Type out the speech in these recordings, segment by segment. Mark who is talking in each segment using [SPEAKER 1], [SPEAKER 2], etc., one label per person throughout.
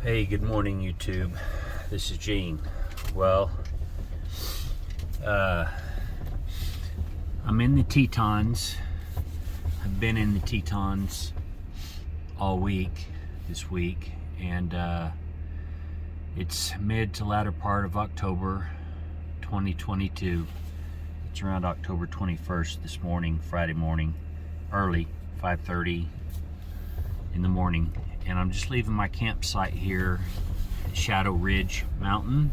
[SPEAKER 1] Hey, good morning, YouTube. This is Gene. Well, I'm in the Tetons. I've been in the Tetons all week, this week, and it's mid to latter part of October 2022. It's around October 21st this morning, Friday morning, early, 5:30 in the morning. And I'm just leaving my campsite here at Shadow Ridge Mountain.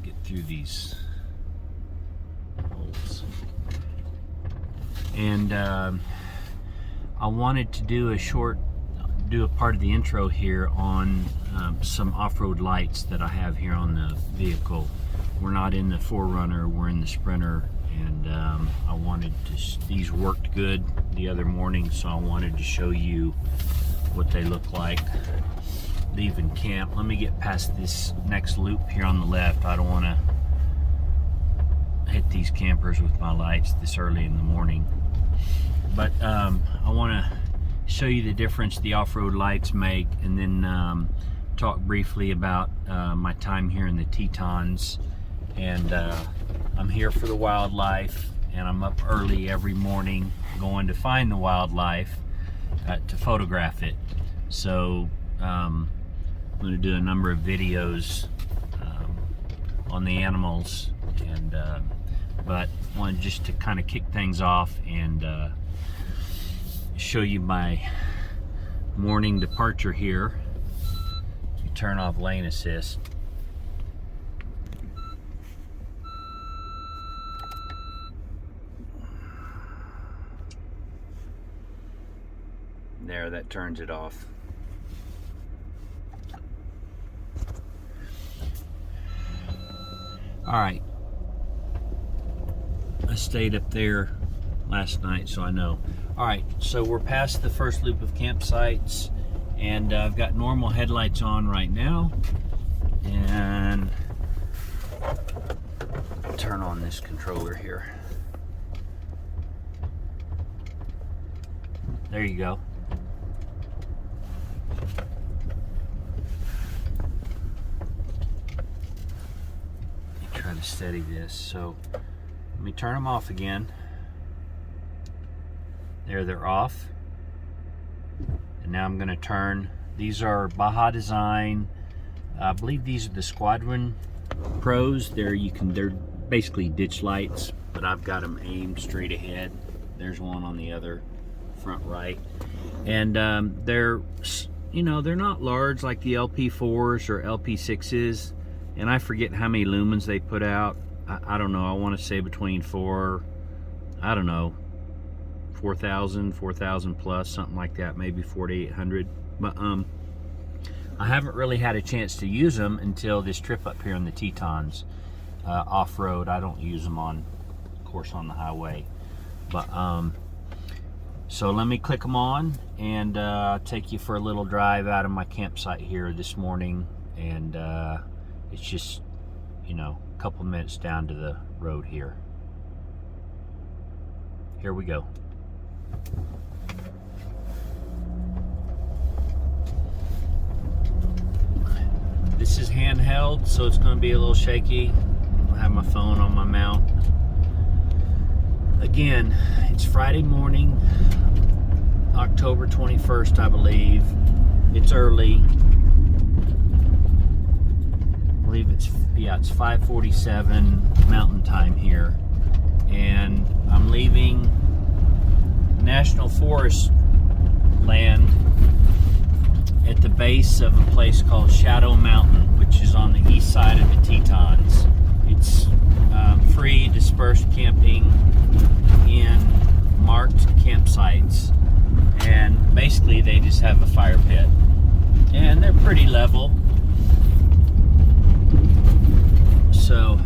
[SPEAKER 1] Get through these holes. And I wanted to do a part of the intro here on some off-road lights that I have here on the vehicle. We're not in the 4Runner, we're in the Sprinter. And I wanted to, these worked good the other morning, so I wanted to show you what they look like leaving camp. Let me get past this next loop here on the left. I don't want to hit these campers with my lights this early in the morning. But I want to show you the difference the off-road lights make, and then talk briefly about my time here in the Tetons. And I'm here for the wildlife, and I'm up early every morning going to find the wildlife to photograph it. So I'm going to do a number of videos on the animals, and but I wanted just to kind of kick things off and show you my morning departure here. You turn off lane assist. There, that turns it off. Alright, I stayed up there last night, so I know. Alright, so we're past the first loop of campsites, and I've got normal headlights on right now, and turn on this controller here. There you go. Try to steady this. So let me turn them off again. There, they're off. And now I'm going to turn. These are Baja design. I believe these are the Squadron Pros. They're basically ditch lights, but I've got them aimed straight ahead. There's one on the other front right, and they're, you know, they're not large like the LP4s or LP6s, and I forget how many lumens they put out. I don't know, I want to say between 4,000 plus, something like that, maybe 4,800. But I haven't really had a chance to use them until this trip up here in the Tetons. Off-road, I don't use them on, of course, on the highway. But so let me click them on, and take you for a little drive out of my campsite here this morning. And it's just, you know, a couple minutes down to the road here. Here we go. This is handheld, so it's going to be a little shaky. I have my phone on my mount. Again, it's Friday morning, October 21st, I believe. It's early. I believe it's 5:47 Mountain Time here. And I'm leaving National Forest land at the base of a place called Shadow Mountain, which is on the east side of the Tetons. It's free dispersed camping in marked campsites, and basically they just have a fire pit, and they're pretty level. So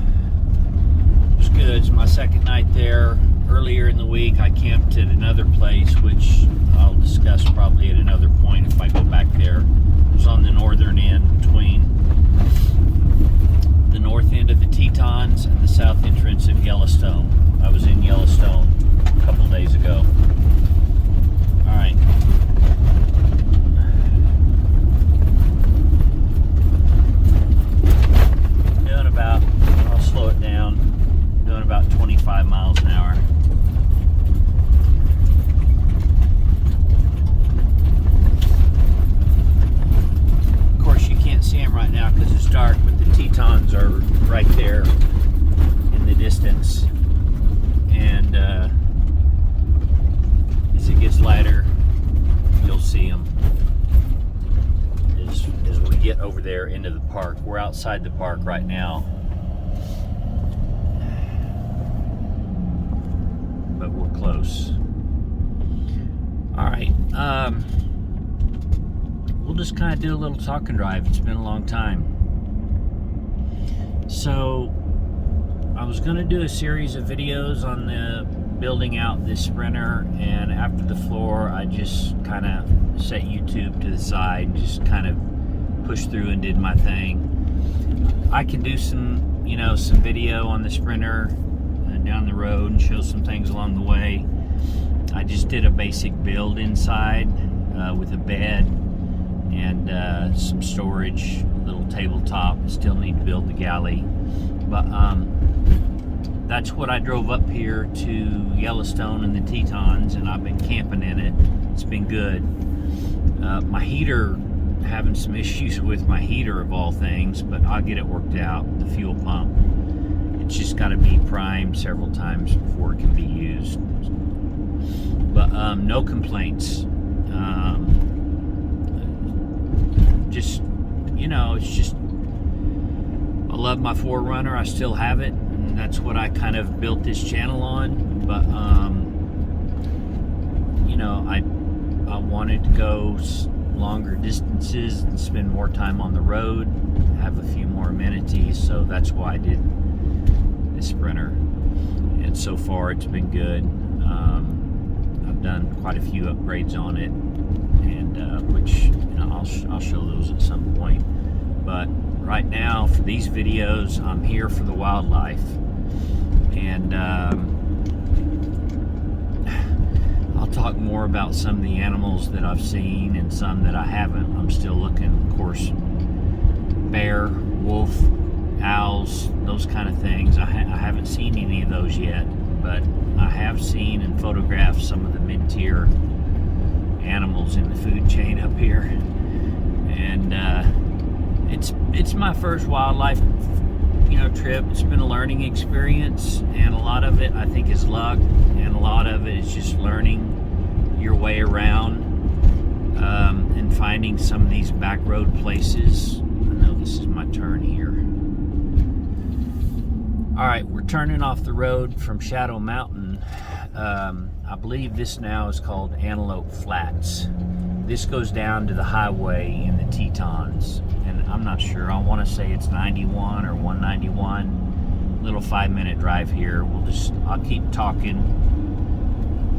[SPEAKER 1] it's good. It's my second night there. Earlier in the week I camped at another place, which I'll discuss probably at another point if I go back there. It was on the northern end, between the north end of the Tetons and the south entrance of Yellowstone. I was in Yellowstone a couple days ago. Alright, we're outside the park right now, but we're close. All right, we'll just kind of do a little talk and drive. It's been a long time. So I was going to do a series of videos on the building out this Sprinter, and after the floor I just kind of set YouTube to the side and just kind of pushed through and did my thing. I can do some, you know, some video on the Sprinter down the road and show some things along the way. I just did a basic build inside with a bed and some storage, little tabletop. Still need to build the galley, but that's what I drove up here to Yellowstone and the Tetons, and I've been camping in it. It's been good. My heater, having some issues with my heater of all things, but I'll get it worked out. The fuel pump, it's just got to be primed several times before it can be used. But no complaints. Just, you know, it's just, I love my 4Runner. I still have it, and that's what I kind of built this channel on. But you know, I wanted to go longer distances and spend more time on the road, have a few more amenities, so that's why I did this Sprinter. And so far it's been good. I've done quite a few upgrades on it, and which, you know, I'll show those at some point. But right now, for these videos, I'm here for the wildlife, and I'll talk more about some of the animals that I've seen and some that I haven't. I'm still looking, of course, bear, wolf, owls, those kind of things. I haven't seen any of those yet, but I have seen and photographed some of the mid-tier animals in the food chain up here, and it's my first wildlife, you know, trip. It's been a learning experience, and a lot of it I think is luck, and a lot of it is just learning your way around and finding some of these back road places. I know this is my turn here. All right, we're turning off the road from Shadow Mountain. I believe this now is called Antelope Flats. This goes down to the highway in the Tetons, and I'm not sure. I want to say it's 91 or 191. Little 5-minute drive here. I'll keep talking.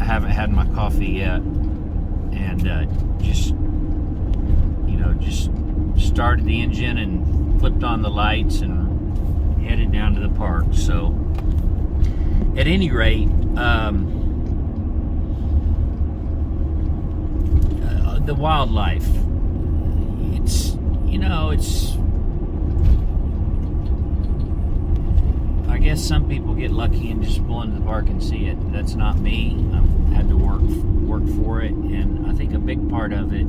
[SPEAKER 1] I haven't had my coffee yet, and just started the engine and flipped on the lights and headed down to the park. So at any rate, the wildlife, it's, you know, it's, I guess some people get lucky and just pull into the park and see it. That's not me. I've had to work for it, and I think a big part of it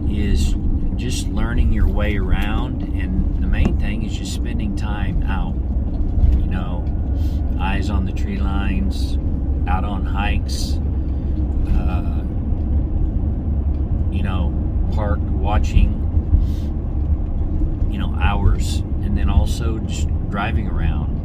[SPEAKER 1] is just learning your way around, and the main thing is just spending time out, you know, eyes on the tree lines, out on hikes, you know, parked watching, you know, hours, and then also just driving around.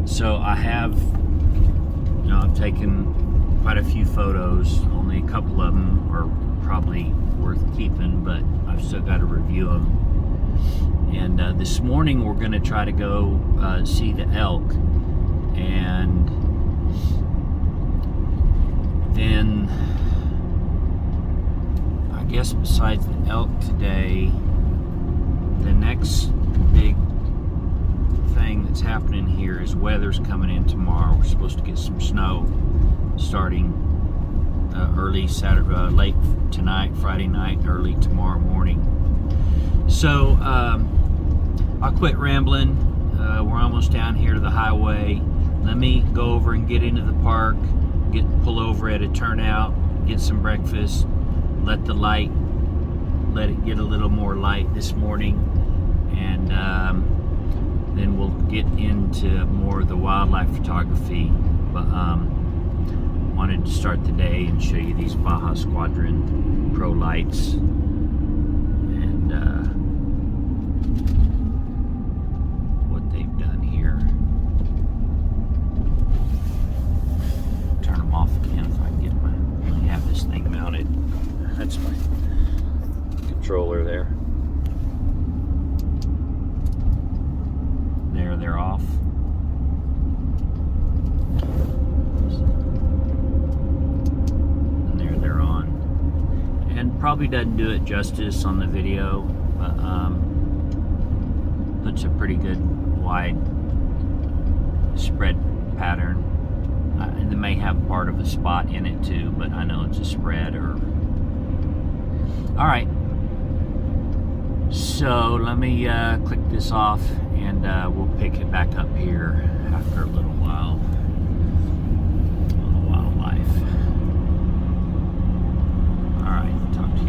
[SPEAKER 1] So I have, you know, I've taken quite a few photos. Only a couple of them are probably worth keeping, but I've still got to review them. And this morning we're going to try to go see the elk, and then I guess besides the elk today, the next big thing that's happening here is weather's coming in tomorrow. We're supposed to get some snow starting early Saturday, late tonight, Friday night, early tomorrow morning. So I'll quit rambling. We're almost down here to the highway. Let me go over and get into the park, pull over at a turnout, get some breakfast, let it get a little more light this morning, and then we'll get into more of the wildlife photography. But wanted to start the day and show you these Baja Squadron Pro lights, and they're off. And there they're on. And probably doesn't do it justice on the video, but puts a pretty good wide spread pattern. And they may have part of a spot in it too, but I know it's a spread. All right. So let me click this off, and we'll pick it back up here after a little while. A little wildlife. All right, talk to you.